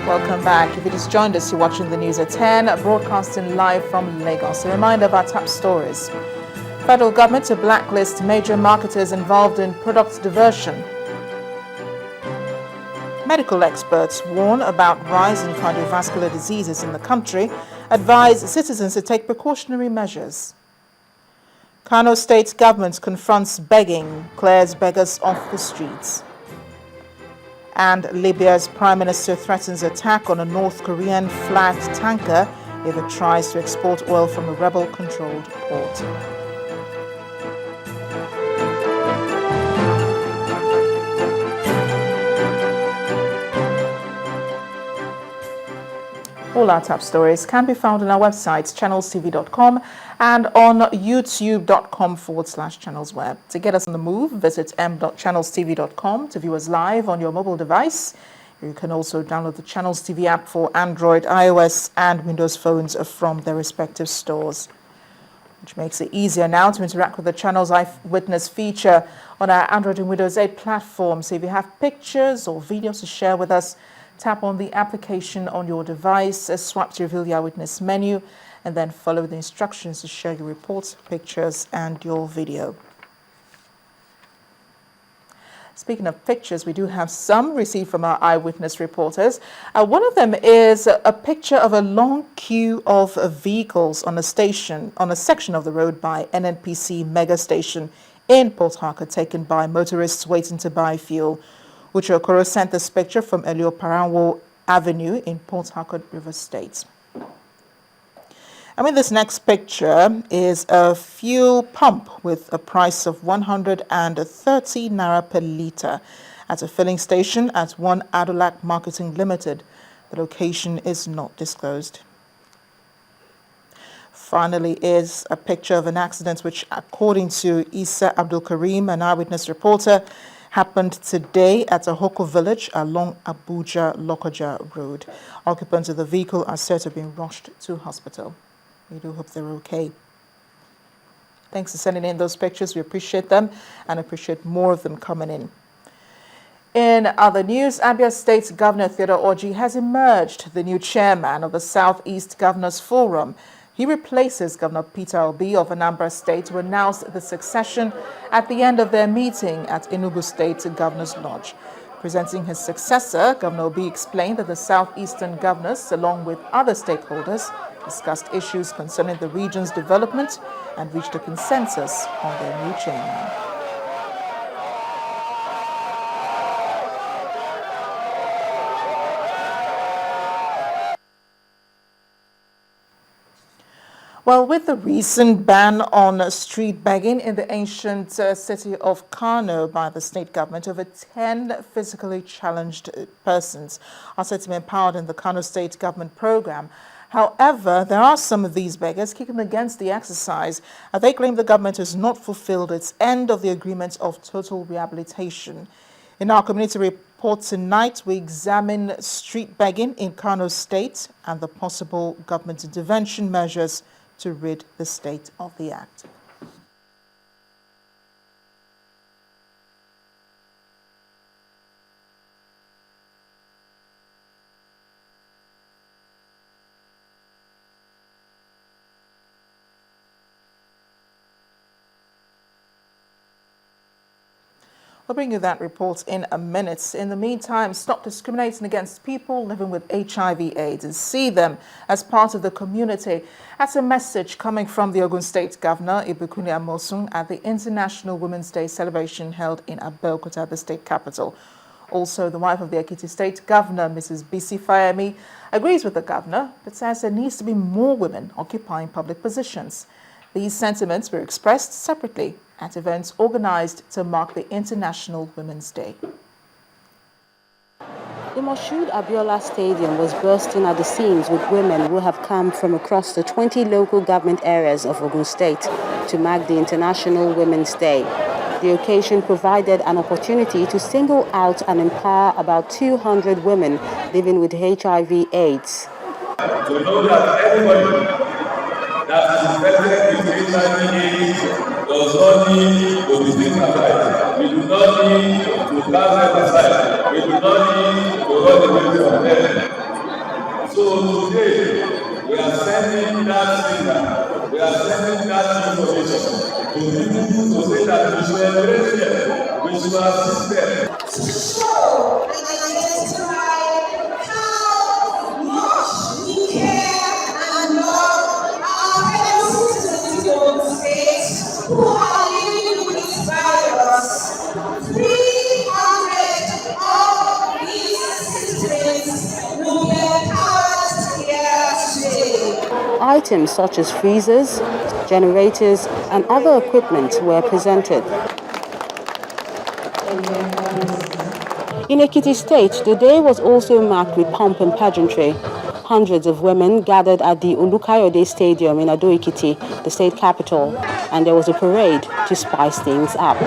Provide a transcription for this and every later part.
Welcome back. If you just joined us, you're watching the news at 10, broadcasting live from Lagos. A reminder of our top stories. Federal government to blacklist major marketers involved in product diversion. Medical experts warn about rise in cardiovascular diseases in the country, advise citizens to take precautionary measures. Kano State government confronts begging, clears beggars off the streets. And Libya's prime minister threatens attack on a North Korean flagged tanker if it tries to export oil from a rebel-controlled port. All our top stories can be found on our website, ChannelsTV.com, and on YouTube.com/channelsweb. To get us on the move, visit m.channelstv.com to view us live on your mobile device. You can also download the Channels TV app for Android, iOS, and Windows phones from their respective stores, which makes it easier now to interact with the Channels Eyewitness feature on our Android and Windows 8 platform. So if you have pictures or videos to share with us, tap on the application on your device, swipe to reveal the Eyewitness menu, and then follow the instructions to share your reports, pictures, and your video. Speaking of pictures, we do have some received from our Eyewitness reporters. One of them is a picture of a long queue of vehicles on a section of the road by NNPC Mega Station in Port Harcourt, taken by motorists waiting to buy fuel. Uche Okoro sent this picture from Elio Paranwo Avenue in Port Harcourt, River State. This next picture is a fuel pump with a price of 130 naira per litre at a filling station at One Adolac Marketing Limited. The location is not disclosed. Finally is a picture of an accident which, according to Isa Abdul Karim, an eyewitness reporter, happened today at a Hoko village along Abuja-Lokoja Road. Occupants of the vehicle are said to have been rushed to hospital. We do hope they're okay. Thanks for sending in those pictures. We appreciate them and appreciate more of them coming in. In other news, Abia State Governor Theodore Orji has emerged the new chairman of the Southeast Governors Forum. He replaces Governor Peter Obi of Anambra State, who announced the succession at the end of their meeting at Enugu State Governor's Lodge. Presenting his successor, Governor Obi explained that the Southeastern governors, along with other stakeholders, discussed issues concerning the region's development and reached a consensus on their new chairman. Well, with the recent ban on street begging in the ancient city of Kano by the state government, over 10 physically challenged persons are said to be empowered in the Kano state government program. However, there are some of these beggars kicking against the exercise. They claim the government has not fulfilled its end of the agreement of total rehabilitation. In our community report tonight, we examine street begging in Kano State and the possible government intervention measures to rid the state of the act. I'll bring you that report in a minute. In the meantime, stop discriminating against people living with HIV/AIDS and see them as part of the community. That's a message coming from the Ogun State Governor, Ibukuni Amosun, at the International Women's Day celebration held in Abeokuta, the state capital. Also, the wife of the Ekiti State Governor, Mrs. Bisi Fayemi, agrees with the governor, but says there needs to be more women occupying public positions. These sentiments were expressed separately at events organized to mark the International Women's Day. The Moshood Abiola Stadium was bursting at the seams with women who have come from across the 20 local government areas of Ogun State to mark the International Women's Day. The occasion provided an opportunity to single out and empower about 200 women living with HIV/AIDS. To know that everybody that is infected with HIV/AIDS does not need to be stigmatized. We do not need to cast them aside. We do not need to run away from them. So today, we are sending that signal, we are sending that information to people to say that we should embrace them, we should assist them. To show and identify how much we care and love our fellow citizens in Ogun State who are living with this virus. 300 of these citizens will be empowered here today. Items such as freezers, generators, and other equipment were presented. In Ekiti State, the day was also marked with pomp and pageantry. Hundreds of women gathered at the Olukayode Stadium in Ado-Ekiti, the state capital, and there was a parade to spice things up.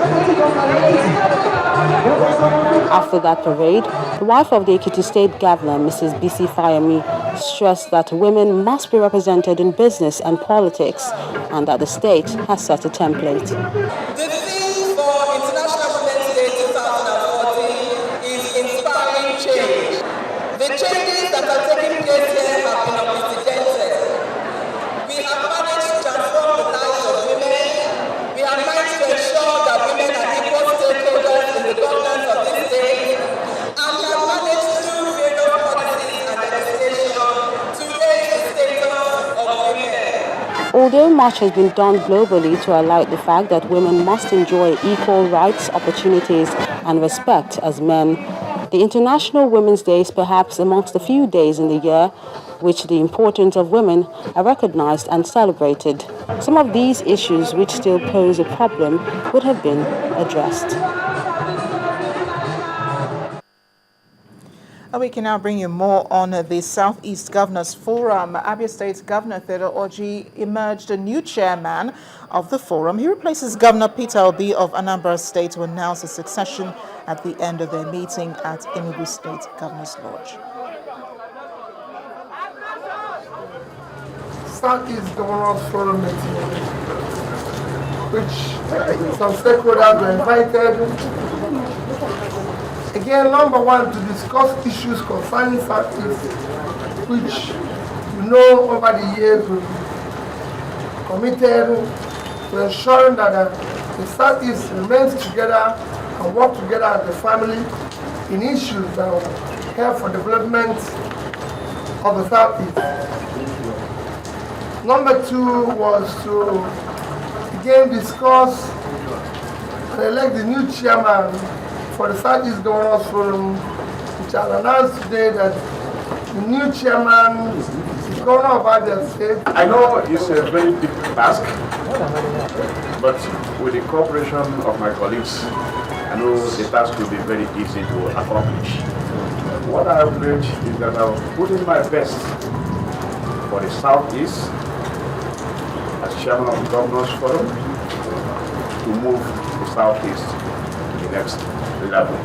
After that parade, the wife of the Ekiti State Governor, Mrs. Bisi Fayemi, stressed that women must be represented in business and politics, and that the state has set a template. The theme for International Women's Day 2014 is inspiring change. The changes that are taking place here have been unprecedented. We have managed to transform the lives of women. We have managed to ensure that women are equal stakeholders in the governance of this state. And we have managed through various policies and legislation to raise the status of women. Although much has been done globally to highlight the fact that women must enjoy equal rights, opportunities, and respect as men, the International Women's Day is perhaps amongst the few days in the year which the importance of women are recognized and celebrated. Some of these issues which still pose a problem would have been addressed. And we can now bring you more on the Southeast Governors Forum. Abia State Governor Theodore Orji emerged a new chairman of the forum. He replaces Governor Peter Obi of Anambra State, who announced his succession at the end of their meeting at Enugu State Governor's Lodge. Southeast Governors Forum meeting, which some stakeholders were invited. Again, number one, to discuss issues concerning Southeast, which you know over the years we've committed to ensuring that the Southeast remains together and work together as a family in issues that will help for development of the Southeast. Number two was to again discuss and elect the new chairman for the Southeast Governors Forum, which has announced today that the new chairman is Governor of Abia State. I know it's a very big task, but with the cooperation of my colleagues, I know the task will be very easy to accomplish. What I have learned is that I will put in my best for the Southeast as chairman of the Governors Forum to move the Southeast to the next level.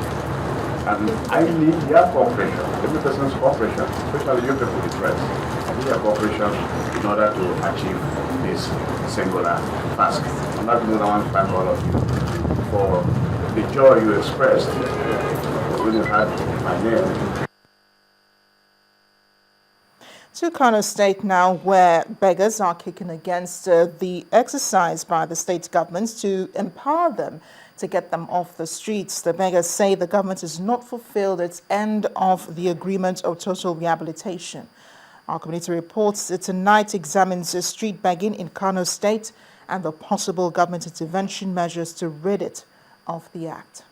And I need their cooperation, every person's cooperation, especially you people in press. I need their cooperation in order to achieve this singular task. On that note, I want to thank all of you for the joy you expressed when you had my name. To Kano State now, where beggars are kicking against the exercise by the state governments to empower them to get them off the streets. The beggars say the government has not fulfilled its end of the agreement of total rehabilitation. Our community reports that tonight examines street begging in Kano State and the possible government intervention measures to rid it of the act.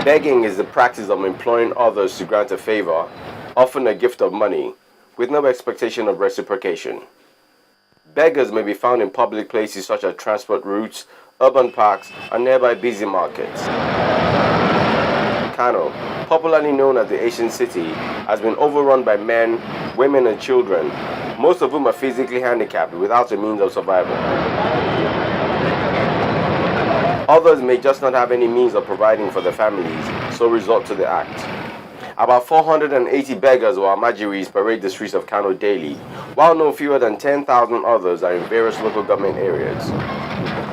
Begging is the practice of employing others to grant a favor, often a gift of money, with no expectation of reciprocation. Beggars may be found in public places such as transport routes, urban parks, and nearby busy markets. Kano, popularly known as the Asian City, has been overrun by men, women, and children, most of whom are physically handicapped without a means of survival. Others may just not have any means of providing for their families, so resort to the act. About 480 beggars or amajiris parade the streets of Kano daily, while no fewer than 10,000 others are in various local government areas.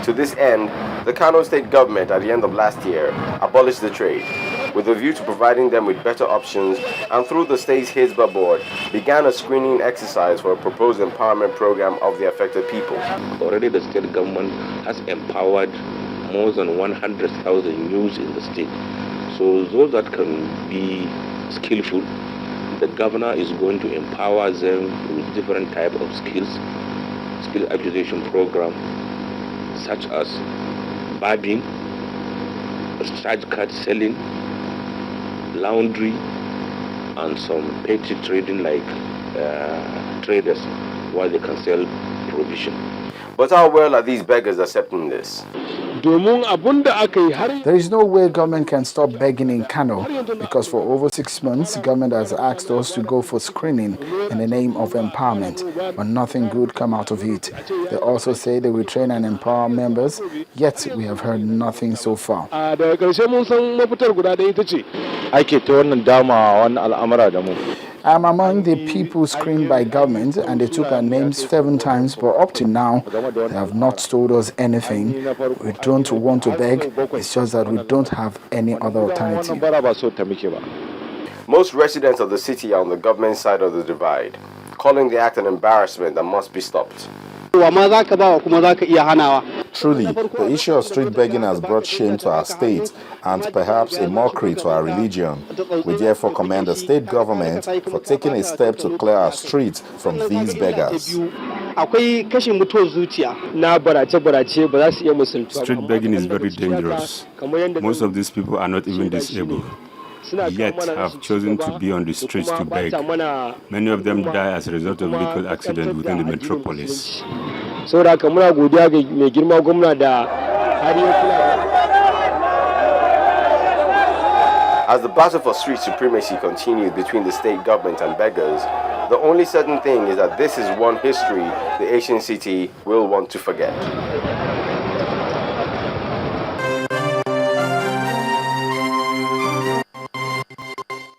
To this end, the Kano state government at the end of last year abolished the trade, with a view to providing them with better options, and through the state's Hizba board, began a screening exercise for a proposed empowerment program of the affected people. Already the state government has empowered more than 100,000 youths in the state. So those that can be skillful, the governor is going to empower them with different type of skills, skill acquisition program, such as barbing, starch cut selling, laundry, and some petty trading like traders, while they can sell provision. But how well are these beggars accepting this? There is no way government can stop begging in Kano, because for over 6 months, government has asked us to go for screening in the name of empowerment, but nothing good come out of it. They also say they will train and empower members, yet we have heard nothing so far. I'm among the people screened by government, and they took our names 7 times, but up to now, they have not told us anything. We don't want to beg, it's just that we don't have any other alternative. Most residents of the city are on the government side of the divide, calling the act an embarrassment that must be stopped. Truly, the issue of street begging has brought shame to our state and perhaps a mockery to our religion. We therefore commend the state government for taking a step to clear our streets from these beggars. Street begging is very dangerous. Most of these people are not even disabled, yet have chosen to be on the streets to beg. Many of them die as a result of vehicle accidents within the metropolis. As the battle for street supremacy continues between the state government and beggars, the only certain thing is that this is one history the Asian city will want to forget.